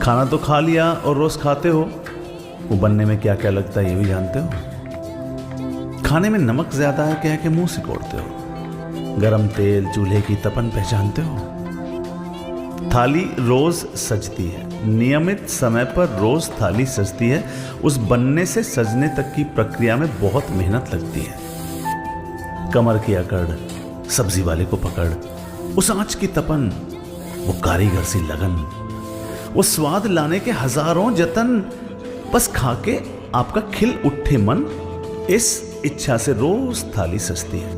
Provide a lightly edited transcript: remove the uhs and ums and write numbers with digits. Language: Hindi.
खाना तो खा लिया और रोज खाते हो, वो बनने में क्या क्या लगता है ये भी जानते हो। खाने में नमक ज्यादा है कह के मुंह सिकोड़ते हो। गरम तेल चूल्हे की तपन पहचानते हो। थाली रोज सजती है, नियमित समय पर रोज थाली सजती है। उस बनने से सजने तक की प्रक्रिया में बहुत मेहनत लगती है। कमर की अकड़, सब्जी वाले को पकड़, उस आंच की तपन, वो कारीगर सी लगन, वो स्वाद लाने के हजारों जतन, बस खाके आपका खिल उठे मन, इस इच्छा से रोज थाली सजती है।